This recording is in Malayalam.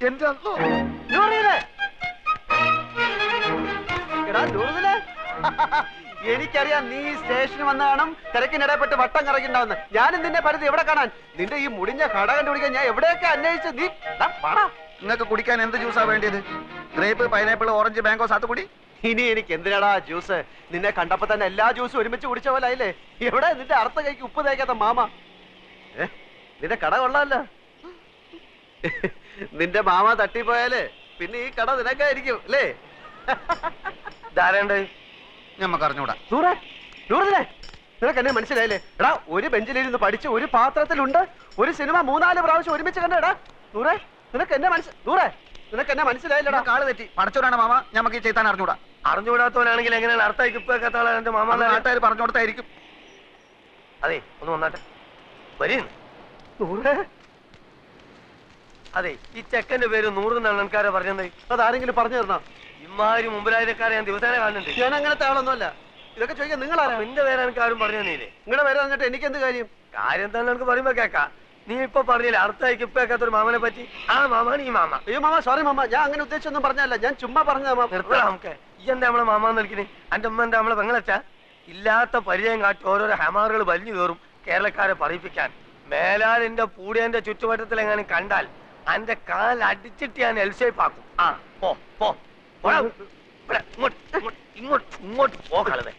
എന്റെ എനിക്കറിയാം നീ സ്റ്റേഷനിൽ വന്ന കാണും തിരക്കിനിടപെട്ട് വട്ടം കറങ്ങിണ്ടാവുന്ന. ഞാനും നിന്നെ പരിധി എവിടെ കാണാൻ? നിന്റെ ഈ മുടിഞ്ഞ കട കണ്ടുപിടിക്കാൻ ഞാൻ എവിടെയൊക്കെ അന്വേഷിച്ചു. നീ നിങ്ങൾക്ക് കുടിക്കാൻ എന്ത് ജ്യൂസാ വേണ്ടിയത്? Grape, pineapple, orange, mango, sathukudi? ഇനി എനിക്ക് എന്തിനാടാ ജ്യൂസ്? നിന്നെ കണ്ടപ്പോ തന്നെ എല്ലാ ജ്യൂസും ഒരുമിച്ച് കുടിച്ച പോലെ ആയില്ലേ? എവിടെ നിന്റെ അർത്ഥ കൈക്ക് ഉപ്പ് തേക്കാത്ത മാമ? നിന്റെ കട കൊള്ളാമല്ലോ. നിന്റെ മാമ തട്ടിപ്പോയാല് പിന്നെ ഈ കട നിനക്കായിരിക്കും അല്ലേ? ധാരണ്ട് ഞമ്മക്ക് അറിഞ്ഞൂടാ. നിനക്ക് എന്നെ മനസ്സിലായില്ലേ? എടാ, ഒരു ബെഞ്ചിലിരുന്ന് പഠിച്ച് ഒരു പാത്രത്തിലുണ്ട് ഒരു സിനിമ 3-4 പ്രാവശ്യം ഒരുമിച്ച് കണ്ടേടാ. നൂറേ, നിനക്ക് എന്നെ മനസ്സിലായില്ലടാ. കാള് തെറ്റി. പടച്ചോടാണ് മാമ, ഞമ്മക്ക് ചെയ്താൻ അറിഞ്ഞൂടാ. അറിഞ്ഞുകൂടാത്തവനാണെങ്കിൽ എങ്ങനെയാണ് അർത്ഥമാക്കി ഇപ്പൊ കേട്ടാളെ എന്റെ മാമ നാട്ടുകാർ പറഞ്ഞു കൊടുത്തായിരിക്കും. അതെ, ഒന്ന് വന്നാട്ടെ. വരുന്നു. അതെ, ഈ ചെക്കന്റെ പേര് 100 എന്നാണ് ആൾക്കാരെ പറഞ്ഞത്. അതാരെങ്കിലും പറഞ്ഞു തരണോ? ഇമാതിരി മുമ്പിലായക്കാരെ ഞാൻ ദിവസേന കാണുന്നുണ്ട്. ഞാൻ അങ്ങനത്തെ ആളൊന്നുമല്ല. ഇതൊക്കെ ചോദിക്കാൻ നിങ്ങളാരാ? നിന്റെ പേര് എനിക്ക് ആരും പറഞ്ഞു തന്നില്ലേ? നിങ്ങളുടെ പേര് പറഞ്ഞിട്ട് എനിക്ക് എന്ത് കാര്യം? കാര്യം തന്നെ എനിക്ക് പറയുമ്പോ കേക്കാം. നീ ഇപ്പൊ പറഞ്ഞില്ലേ അർത്ഥമാക്കി ഇപ്പൊ കേൾക്കാത്തൊരു മാമനെ പറ്റി? ആ മാമാണ് ഈ മാമ. അയ്യോ മാമ, സോറി മാമ, ഞാൻ അങ്ങനെ ഉദ്ദേശിച്ചൊന്നും പറഞ്ഞല്ല. ഞാൻ ചുമ്മാ പറഞ്ഞതാ. നിർത്തണം നമുക്ക്. ഈ എന്താ നമ്മളെ മാമാന്ന് വിളിക്കണേ? എന്റെ അമ്മ എന്താ നമ്മളെ പെങ്ങളച്ചാ? ഇല്ലാത്ത പരിചയം കാട്ടി ഓരോരോ ഹമാറുകൾ വലിഞ്ഞു കയറും കേരളക്കാരെ പറയിപ്പിക്കാൻ. മേലാൽ എന്റെ പൂടിയന്റെ ചുറ്റുവട്ടത്തിൽ എങ്ങനെ കണ്ടാൽ എന്റെ കാൽ അടിച്ചിട്ട് ഞാൻ എൽഷേപ്പ് ആക്കും. ആ പോ പോ, ഇങ്ങോട്ട് പോ കളവേ.